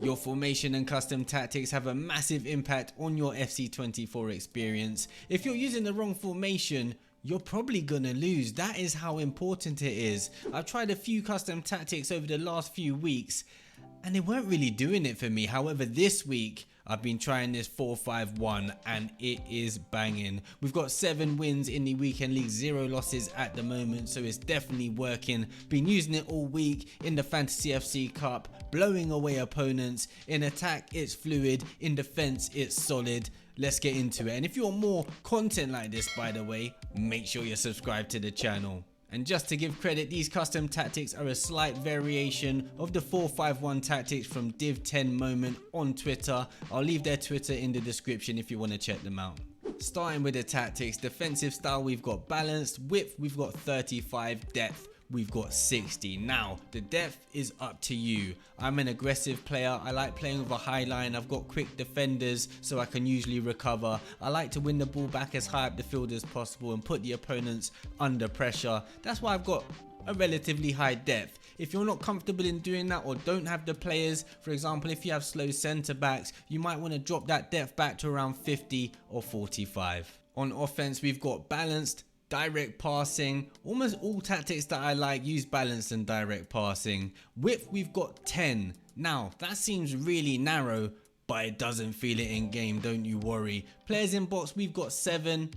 Your formation and custom tactics have a massive impact on your FC24 experience. If you're using the wrong formation, you're probably gonna lose. That is how important it is. I've tried a few custom tactics over the last few weeks and they weren't really doing it for me. However, this week I've been trying this 4-5-1 and it is banging. We've got 7 wins in the weekend league, 0 losses at the moment, so it's definitely working. Been using it all week in the Fantasy FC Cup, blowing away opponents. In attack it's fluid, in defense it's solid. Let's get into it. And if you want more content like this, by the way, make sure you're subscribed to the channel. And just to give credit, these custom tactics are a slight variation of the 4-5-1 tactics from Div10 Moment on Twitter. I'll leave their Twitter in the description if you want to check them out. Starting with the tactics, defensive style we've got balanced, width we've got 35, depth we've got 60. Now the depth is up to you. I'm an aggressive player. I like playing with a high line. I've got quick defenders so I can usually recover. I like to win the ball back as high up the field as possible and put the opponents under pressure. That's why I've got a relatively high depth. If you're not comfortable in doing that or don't have the players, for example if you have slow centre backs, you might want to drop that depth back to around 50 or 45. On offense we've got balanced, direct passing. Almost all tactics that I like use balanced and direct passing. Width we've got 10. Now that seems really narrow, but it doesn't feel it in game, don't you worry. Players in box we've got 7.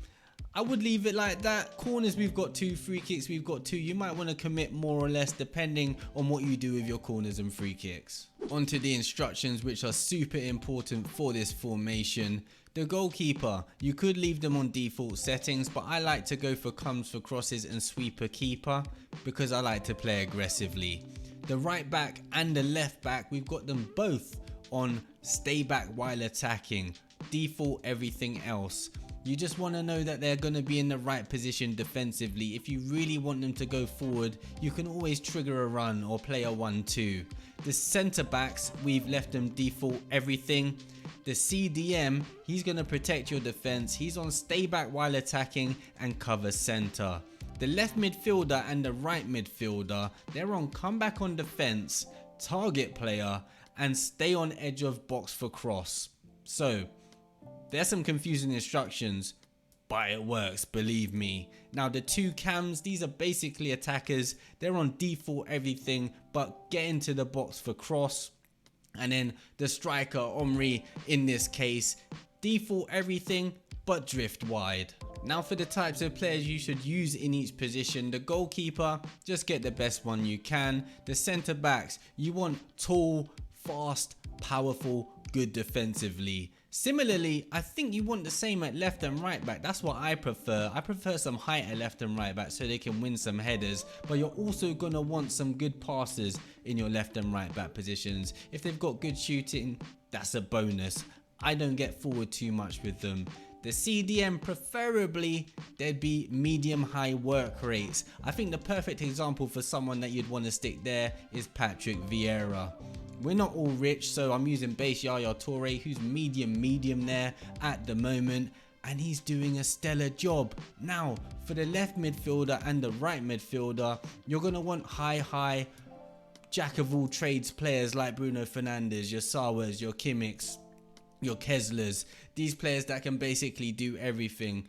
I would leave it like that. Corners we've got 2, free kicks we've got 2. You might want to commit more or less depending on what you do with your corners and free kicks. Onto the instructions, which are super important for this formation. The goalkeeper, you could leave them on default settings, but I like to go for comes for crosses and sweeper keeper because I like to play aggressively. The right back and the left back, we've got them both on stay back while attacking, default everything else. You just want to know that they're going to be in the right position defensively. If you really want them to go forward, you can always trigger a run or play a 1-2. The centre backs, we've left them default everything. The CDM, he's going to protect your defense. He's on stay back while attacking and cover center. The left midfielder and the right midfielder, they're on comeback on defense, target player and stay on edge of box for cross. So there's some confusing instructions, but it works, believe me. Now the 2 cams, these are basically attackers. They're on default everything but get into the box for cross. And then the striker, Omri, in this case, default everything but drift wide. Now for the types of players you should use in each position. The goalkeeper, just get the best one you can. The centre backs, you want tall, fast, powerful, good defensively. Similarly, I think you want the same at left and right back. That's what I prefer. I prefer some height at left and right back so they can win some headers. But you're also going to want some good passes in your left and right back positions. If they've got good shooting, that's a bonus. I don't get forward too much with them. The CDM, preferably there'd be medium high work rates. I think the perfect example for someone that you'd want to stick there is Patrick Vieira. We're not all rich, so I'm using base Yaya Toure, who's medium there at the moment, and he's doing a stellar job. Now for the left midfielder and the right midfielder, you're going to want high jack of all trades players like Bruno Fernandes, your Sawas, your Kimmichs, your Kesslers. These players that can basically do everything.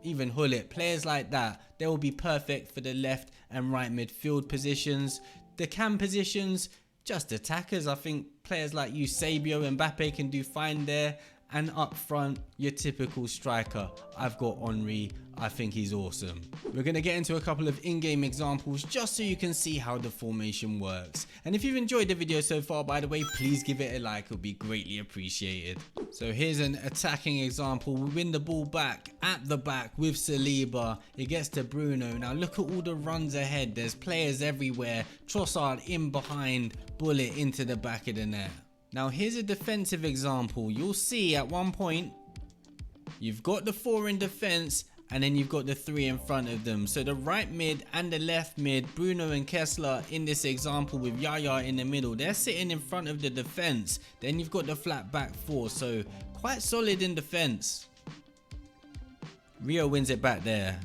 Even Hullet, players like that, they will be perfect for the left and right midfield positions. The cam positions, just attackers. I think players like Eusebio and Mbappe can do fine there. And up front, your typical striker. I've got Henry. I think he's awesome. We're going to get into a couple of in-game examples just so you can see how the formation works. And if you've enjoyed the video so far, by the way, please give it a like. It would be greatly appreciated. So here's an attacking example. We win the ball back at the back with Saliba. It gets to Bruno. Now look at all the runs ahead. There's players everywhere. Trossard in behind. Bullet into the back of the net. Now here's a defensive example. You'll see at one point you've got the 4 in defense and then you've got the 3 in front of them. So the right mid and the left mid, Bruno and Kessler in this example with Yaya in the middle, they're sitting in front of the defense. Then you've got the flat back 4, so quite solid in defense. Rio wins it back there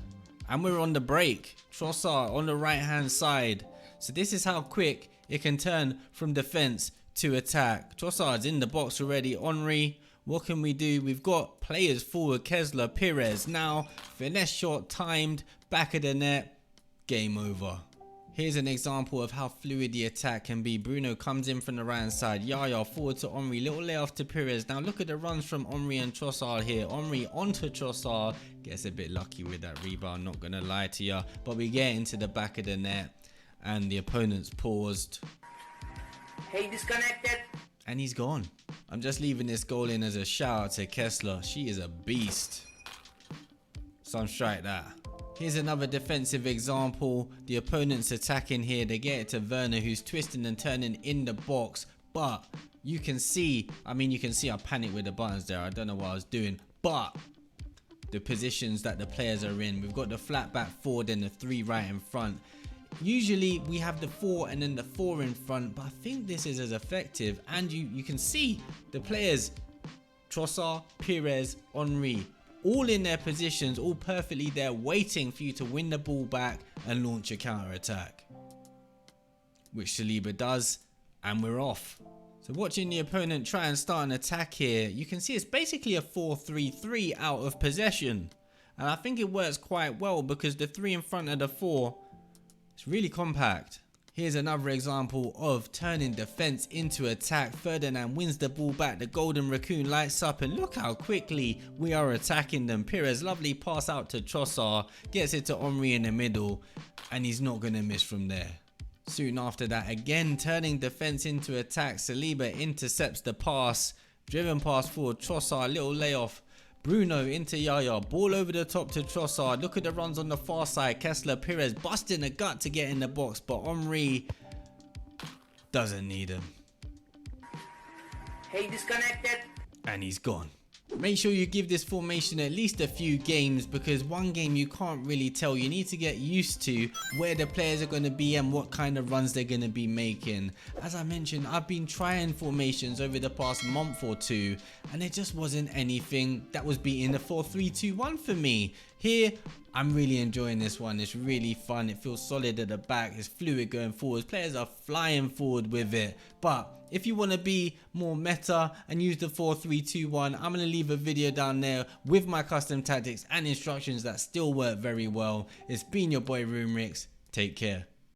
and we're on the break. Trossard on the right hand side. So this is how quick it can turn from defense to attack. Trossard's in the box already. Henry, what can we do? We've got players forward. Kessler, Pires. Now, finesse shot timed. Back of the net. Game over. Here's an example of how fluid the attack can be. Bruno comes in from the right hand side. Yaya forward to Henry. Little layoff to Pires. Now look at the runs from Henry and Trossard here. Henry onto Trossard. Gets a bit lucky with that rebound, not going to lie to you. But we get into the back of the net. And the opponent's paused. Hey, disconnected. And he's gone. I'm just leaving this goal in as a shout out to Kessler. She is a beast. Some strike that. Here's another defensive example. The opponent's attacking here. They get it to Werner, who's twisting and turning in the box. But you can see, I panicked with the buttons there. I don't know what I was doing. But the positions that the players are in. We've got the flat back forward and the 3 right in front. Usually we have the 4 and then the 4 in front. But I think this is as effective. And you can see the players, Trossard, Pires, Henry, all in their positions, all perfectly there, waiting for you to win the ball back and launch a counter attack. Which Saliba does, and we're off. So watching the opponent try and start an attack here, you can see it's basically a 4-3-3 out of possession. And I think it works quite well because the 3 in front of the 4, it's really compact. Here's another example of turning defense into attack. Ferdinand wins the ball back. The Golden Raccoon lights up and look how quickly we are attacking them. Pires, lovely pass out to Trossard. Gets it to Henry in the middle and he's not going to miss from there. Soon after that, again turning defense into attack. Saliba intercepts the pass. Driven pass forward. Trossard, little layoff. Bruno into Yaya, ball over the top to Trossard. Look at the runs on the far side. Kessler, Pires busting a gut to get in the box, but Henry doesn't need him. Hey, disconnected. And he's gone. Make sure you give this formation at least a few games because one game you can't really tell. You need to get used to where the players are going to be and what kind of runs they're going to be making. As I mentioned, I've been trying formations over the past month or two and it just wasn't anything that was beating the 4-3-2-1 for me. Here, I'm really enjoying this one. It's really fun. It feels solid at the back. It's fluid going forwards. Players are flying forward with it. But if you want to be more meta and use the 4-3-2-1, I'm going to leave a video down there with my custom tactics and instructions that still work very well. It's been your boy Roomrix. Take care.